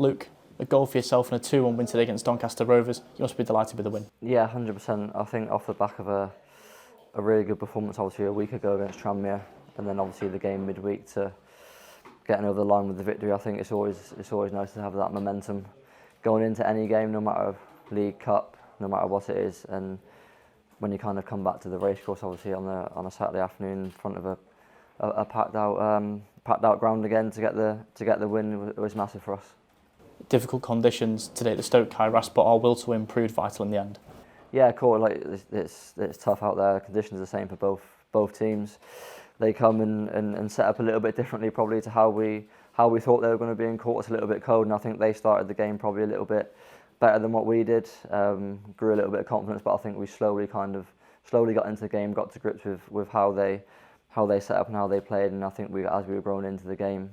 Luke, a goal for yourself and a 2-1 win today against Doncaster Rovers. You must be delighted with the win. Yeah, 100%. I think off the back of a really good performance, obviously a week ago against Tranmere, and then obviously the game midweek to getting over the line with the victory. I think it's always nice to have that momentum going into any game, no matter League, Cup, no matter what it is. And when you kind of come back to the racecourse, obviously on a Saturday afternoon in front of a packed out ground again to get the win, it was massive for us. Difficult conditions today at the Stoke Kairas, but our will to win proved vital in the end. Yeah, cool. Like it's tough out there. Conditions are the same for both teams. They come and set up a little bit differently, probably to how we thought they were going to be in court. It's a little bit cold, and I think they started the game probably a little bit better than what we did. Grew a little bit of confidence, but I think we slowly got into the game, got to grips with how they set up and how they played, and I think as we were growing into the game,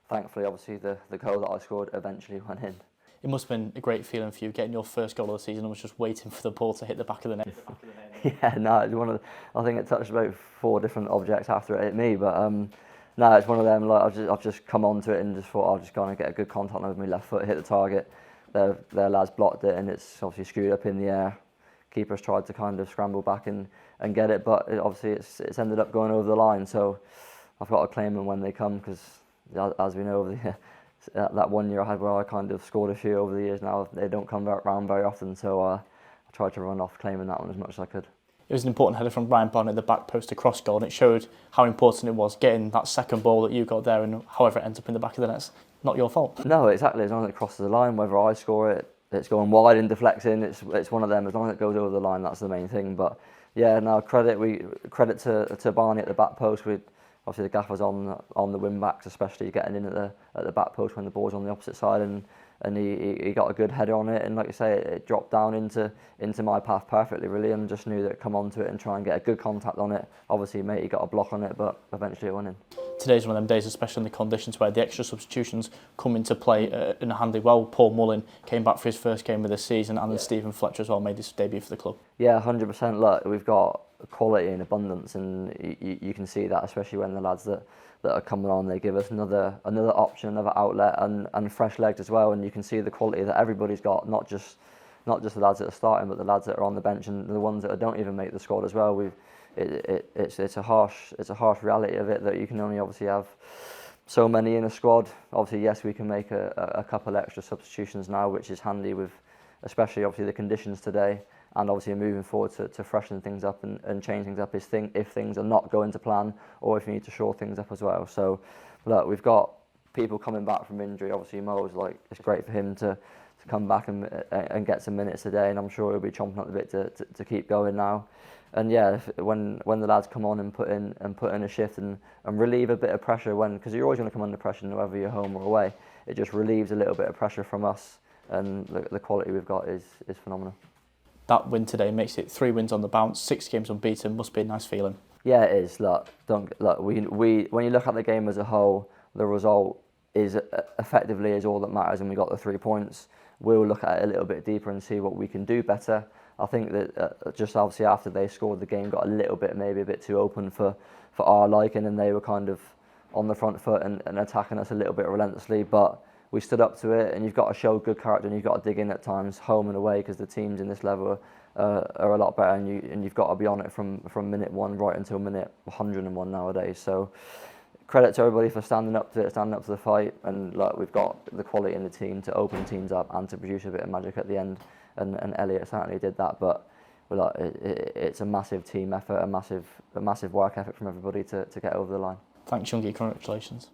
thankfully, obviously the goal that I scored eventually went in. It must have been a great feeling for you getting your first goal of the season and was just waiting for the ball to hit the back of the net. Yeah, no, it's I think it touched about 4 different objects after it hit me, but no, it's one of them. Like I've just come onto it and just thought I'll just go and get a good contact with my left foot, hit the target. Their lads blocked it, and it's obviously screwed up in the air. Keeper's tried to kind of scramble back and get it, but it's ended up going over the line. So I've got to claim them when they come, because as we know, that 1 year I had where I kind of scored a few over the years now, they don't come around very often. So I tried to run off claiming that one as much as I could. It was an important header from Ryan Barnett at the back post across goal, and it showed how important it was getting that second ball that you got there, and however it ends up in the back of the net's not your fault. No, exactly. As long as it crosses the line, whether I score it, it's going wide and deflecting. It's one of them. As long as it goes over the line, that's the main thing. But yeah, no, credit to Barney at the back post. Obviously the gaffer's on the wing backs, especially getting in at the back post when the ball's on the opposite side, and he got a good header on it, and like you say, it dropped down into my path perfectly, really, and just knew that I'd come onto it and try and get a good contact on it. Obviously, mate, he got a block on it, but eventually it went in. Today's one of them days, especially in the conditions where the extra substitutions come into play in a handy well. Paul Mullin came back for his first game of the season, and then Stephen Fletcher as well made his debut for the club. Yeah, 100%. Look, we've got quality in abundance, and you can see that, especially when the lads that are coming on, they give us another option, another outlet, and fresh legs as well. And you can see the quality that everybody's got, not just the lads that are starting, but the lads that are on the bench and the ones that don't even make the squad as well. It's a harsh reality of it, that you can only obviously have so many in a squad. Obviously, yes, we can make a couple extra substitutions now, which is handy, with especially obviously the conditions today, and obviously moving forward to freshen things up and change things up if things are not going to plan, or if you need to shore things up as well. So look, we've got people coming back from injury. Obviously Mo's, like, it's great for him to come back and get some minutes today, and I'm sure he'll be chomping at the bit to keep going now. And yeah, when the lads come on and put in a shift and relieve a bit of pressure, because you're always going to come under pressure whether you're home or away, it just relieves a little bit of pressure from us, and the quality we've got is phenomenal. That win today makes it 3 wins on the bounce, 6 games unbeaten. Must be a nice feeling. Yeah, it is. Look, we when you look at the game as a whole, the result is effectively all that matters, and we got the 3 points. We'll look at it a little bit deeper and see what we can do better. I think that just obviously after they scored, the game got maybe a bit too open for our liking, and they were kind of on the front foot and attacking us a little bit relentlessly. But we stood up to it, and you've got to show good character, and you've got to dig in at times, home and away, because the teams in this level are a lot better, and you've got to be on it from minute 1 right until minute 101 nowadays. So credit to everybody for standing up to it, standing up to the fight, and like, we've got the quality in the team to open teams up and to produce a bit of magic at the end, and Elliot certainly did that. But it's a massive team effort, a massive work effort from everybody to get over the line. Thanks, Youngie. Congratulations.